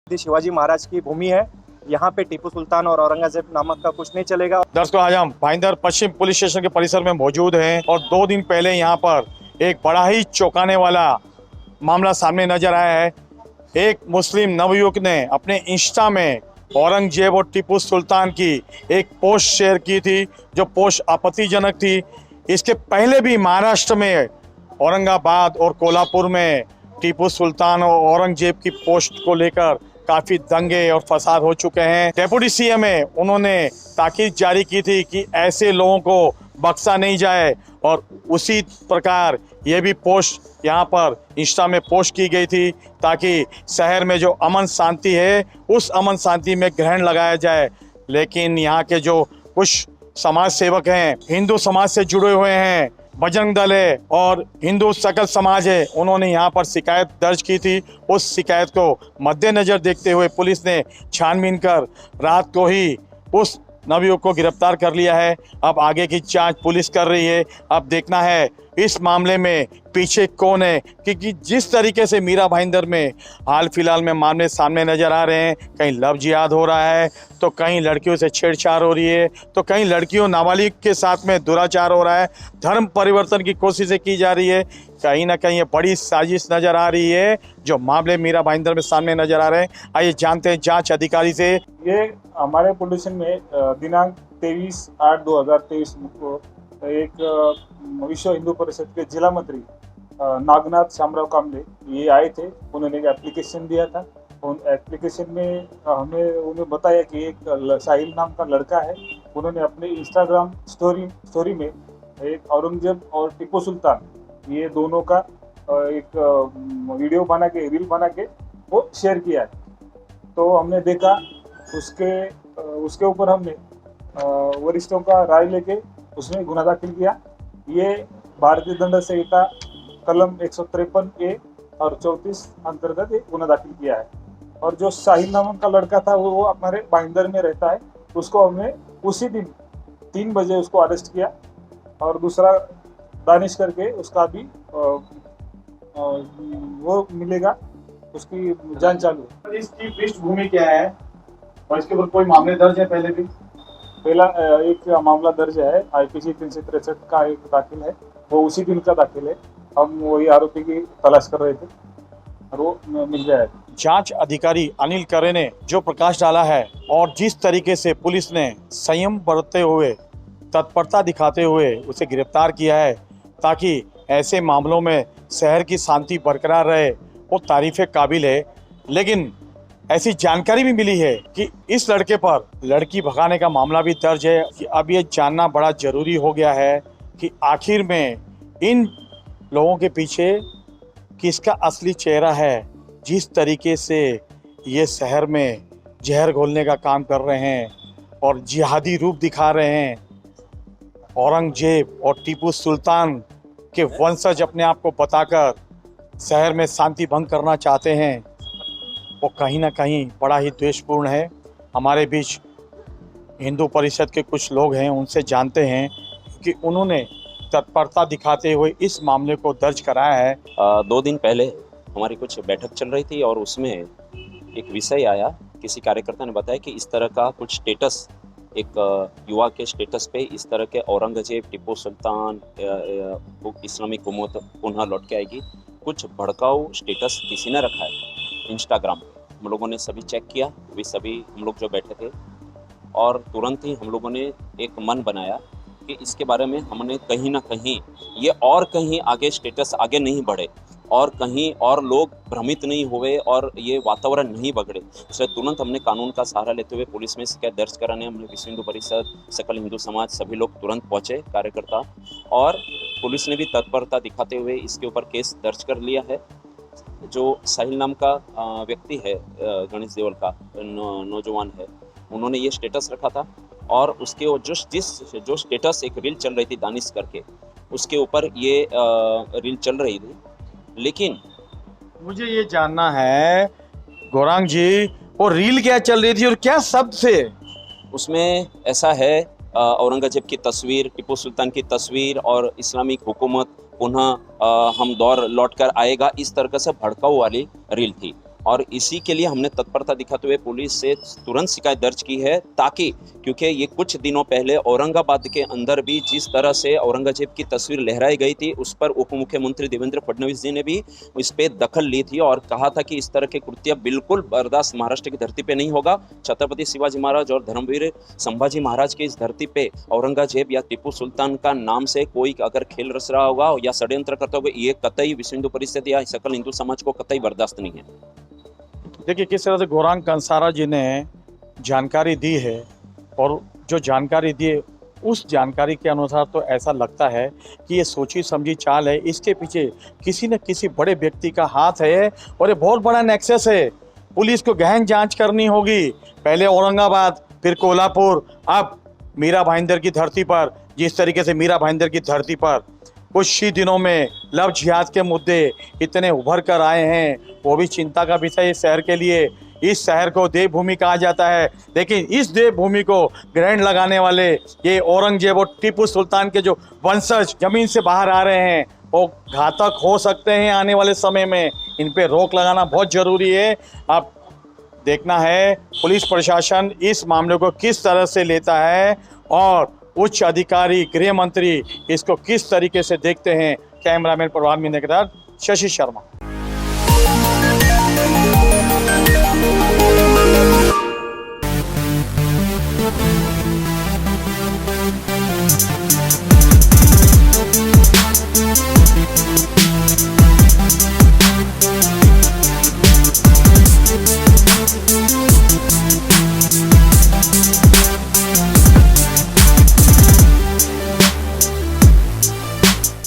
शिवाजी महाराज की भूमि है। यहाँ पे टीपू सुल्तान और औरंगजेब नामक का कुछ नहीं चलेगा। दर्शकों, आज हम भाईंदर पश्चिम पुलिस स्टेशन के परिसर में मौजूद हैं और 2 दिन पहले यहाँ पर एक बड़ा ही चौंकाने वाला मामला सामने नजर आया है। एक मुस्लिम नवयुवक ने अपने इंस्टा में औरंगजेब और टीपू सुल्तान की एक पोस्ट शेयर की थी, जो पोस्ट आपत्तिजनक थी। इसके पहले भी महाराष्ट्र में औरंगाबाद और कोल्हापुर में टीपू सुल्तान और औरंगजेब की पोस्ट को लेकर काफी दंगे और फसाद हो चुके हैं। डेप्यूटी सीएम है, उन्होंने ताकीद जारी की थी कि ऐसे लोगों को बख्शा नहीं जाए और उसी प्रकार ये भी पोस्ट यहाँ पर इंस्टा में पोस्ट की गई थी ताकि शहर में जो अमन शांति है उस अमन शांति में ग्रहण लगाया जाए। लेकिन यहाँ के जो कुछ समाज सेवक हैं, हिंदू समाज से जुड़े हुए हैं, बजरंग दल है और हिंदू सकल समाज है, उन्होंने यहाँ पर शिकायत दर्ज की थी। उस शिकायत को मद्देनजर देखते हुए पुलिस ने छानबीन कर रात को ही उस नवयुवक को गिरफ्तार कर लिया है। अब आगे की जांच पुलिस कर रही है। अब देखना है इस मामले में पीछे कौन है, क्योंकि जिस तरीके से मीरा भाईंदर में हाल फिलहाल में मामले सामने नजर आ रहे हैं, कहीं लव जिहाद हो रहा है, तो कहीं लड़कियों से छेड़छाड़ हो रही है, तो कहीं लड़कियों नाबालिग के साथ में दुराचार हो रहा है, धर्म परिवर्तन की कोशिशें की जा रही है। कहीं ना कहीं ये बड़ी साजिश नजर आ रही है जो मामले मीरा भाईंदर में सामने नजर आ रहे हैं। आइए जानते हैं जांच अधिकारी से। ये हमारे पुलिस स्टेशन में दिनांक 23/8/2023 को एक विश्व हिंदू परिषद के जिला मंत्री नागनाथ शामराव कामले ये आए थे। उन्होंने एक एप्लीकेशन दिया था। उन एप्लीकेशन में हमें उन्हें बताया कि एक साहिल नाम का लड़का है, उन्होंने अपने इंस्टाग्राम स्टोरी में एक औरंगजेब और टीपू सुल्तान ये दोनों का एक वीडियो बना के, रील बना के वो शेयर किया है। तो हमने देखा, उसके ऊपर हमने वरिष्ठों का राय लेके उसमें गुना दाखिल किया। ये भारतीय दंड संहिता कलम 153A और 34 अंतर्गत एक गुना दाखिल किया है। और जो साहिल नामक का लड़का था वो हमारे भाईंदर में रहता है, उसको हमने उसी दिन 3 बजे उसको अरेस्ट किया। और दूसरा दानिश करके उसका भी वो मिलेगा, उसकी जांच चालू है। इसकी पृष्ठभूमि क्या है और इसके ऊपर कोई मामले दर्ज है? पहले भी पहला एक मामला दर्ज है, IPC 363 का एक दाखिल है, वो उसी दिन का दाखिल है। हम वही आरोपी की तलाश कर रहे थे और वो मिल गया। जांच अधिकारी अनिल करे ने जो प्रकाश डाला है और जिस तरीके से पुलिस ने संयम बरतते हुए, तत्परता दिखाते हुए उसे गिरफ्तार किया है ताकि ऐसे मामलों में शहर की शांति बरकरार रहे, वो तारीफ काबिल है। लेकिन ऐसी जानकारी भी मिली है कि इस लड़के पर लड़की भगाने का मामला भी दर्ज है। कि अब ये जानना बड़ा जरूरी हो गया है कि आखिर में इन लोगों के पीछे किसका असली चेहरा है। जिस तरीके से ये शहर में जहर घोलने का काम कर रहे हैं और जिहादी रूप दिखा रहे हैं, औरंगजेब और टीपू सुल्तान के वंशज अपने आप को बताकर शहर में शांति भंग करना चाहते हैं, वो कहीं ना कहीं बड़ा ही द्वेषपूर्ण है। हमारे बीच हिंदू परिषद के कुछ लोग हैं, उनसे जानते हैं कि उन्होंने तत्परता दिखाते हुए इस मामले को दर्ज कराया है। 2 दिन पहले हमारी कुछ बैठक चल रही थी और उसमें एक विषय आया। किसी कार्यकर्ता ने बताया कि इस तरह का कुछ स्टेटस, एक युवा के स्टेटस पे इस तरह के औरंगजेब, टीपू सुल्तान, इस्लामिक हुकूमत पुनः लौट के आएगी, कुछ भड़काऊ स्टेटस किसी ने रखा है इंस्टाग्राम पे। हम लोगों ने सभी चेक किया, वे सभी हम लोग जो बैठे थे, और तुरंत ही हम लोगों ने एक मन बनाया कि इसके बारे में हमने कहीं ना कहीं ये और कहीं आगे स्टेटस आगे नहीं बढ़े और कहीं और लोग भ्रमित नहीं हुए और ये वातावरण नहीं बगड़े, इसलिए तुरंत हमने कानून का सहारा लेते हुए पुलिस में शिकायत दर्ज कराने हमने विश्व हिंदू परिषद, सकल हिंदू समाज सभी लोग तुरंत पहुँचे कार्यकर्ता, और पुलिस ने भी तत्परता दिखाते हुए इसके ऊपर केस दर्ज कर लिया है। जो साहिल नाम का व्यक्ति है, गणेश देवल का नौजवान है, उन्होंने ये स्टेटस रखा था और उसके जो स्टेटस एक रील चल रही थी दानिश करके, उसके ऊपर ये रील चल रही थी। लेकिन मुझे ये जानना है गौरांग जी, वो रील क्या चल रही थी और क्या शब्द से? उसमें ऐसा है, औरंगजेब की तस्वीर, टीपू सुल्तान की तस्वीर और इस्लामिक हुकूमत पुनः हम दौर लौट कर आएगा, इस तरह से भड़काऊ वाली रील थी। और इसी के लिए हमने तत्परता दिखाते हुए पुलिस से तुरंत शिकायत दर्ज की है, ताकि क्योंकि ये कुछ दिनों पहले औरंगाबाद के अंदर भी जिस तरह से औरंगजेब की तस्वीर लहराई गई थी, उस पर उप मुख्यमंत्री देवेंद्र फडणवीस जी ने भी इस पे दखल ली थी और कहा था कि इस तरह के कृत्य बिल्कुल बर्दाश्त महाराष्ट्र की धरती पे नहीं होगा। छत्रपति शिवाजी महाराज और धर्मवीर संभाजी महाराज की इस धरती पे औरंगजेब या टीपू सुल्तान का नाम से कोई अगर खेल रच रहा होगा या षड्यंत्र करता होगा, ये कतई विश्व हिंदू परिषद या सकल हिंदू समाज को कतई बर्दाश्त नहीं है। देखिए किस तरह से गौरांग कंसारा जी ने जानकारी दी है, और जो जानकारी दी है उस जानकारी के अनुसार तो ऐसा लगता है कि ये सोची समझी चाल है। इसके पीछे किसी न किसी बड़े व्यक्ति का हाथ है और ये बहुत बड़ा नेक्सस है। पुलिस को गहन जांच करनी होगी। पहले औरंगाबाद, फिर कोल्हापुर, अब मीरा भाईंदर की धरती पर, जिस तरीके से मीरा भाईंदर की धरती पर कुछ ही दिनों में लव जिहाद के मुद्दे इतने उभर कर आए हैं, वो भी चिंता का विषय इस शहर के लिए। इस शहर को देवभूमि कहा जाता है, लेकिन इस देवभूमि को ग्रहण लगाने वाले ये औरंगजेब और टीपू सुल्तान के जो वंशज जमीन से बाहर आ रहे हैं, वो घातक हो सकते हैं आने वाले समय में। इन पे रोक लगाना बहुत ज़रूरी है। अब देखना है पुलिस प्रशासन इस मामले को किस तरह से लेता है और उच्च अधिकारी गृह मंत्री इसको किस तरीके से देखते हैं। कैमरामैन प्रभात मीना के साथ शशि शर्मा।